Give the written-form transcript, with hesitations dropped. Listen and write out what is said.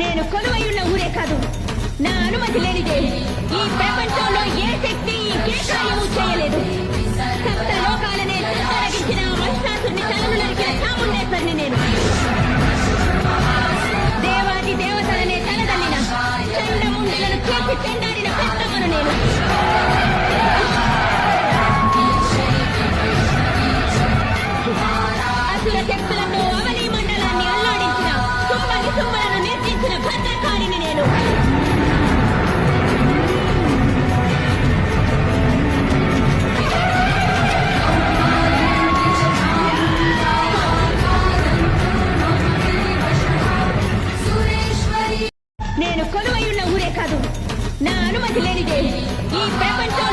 నేను కొలువైయున్న ఊరే కాదు, నా అనుమతి లేనిదే ఈ ప్రపంచంలో ఏ శక్తి ఈ కేశాయము చేయలేదు. సప్త లోకాలనే తొలగించిన మహిషాసుని తలను నరికిన చాముండేశ్వరిని నేను. దేవాది దేవతలనే తలదల్లిన చండముండలను చేసి చెండాడిన పెద్దమ్మను నేను. అసుర శక్తులతో అవని మండలాన్ని అల్లాడించిన సుమ్మని సుమ్మలను నిర్జించిన భద్రకారిని నేను. నేను కొలువైయున్న ఊరే కాదు, నా అనుమతి లేనిదే ఈ ప్రపంచంలో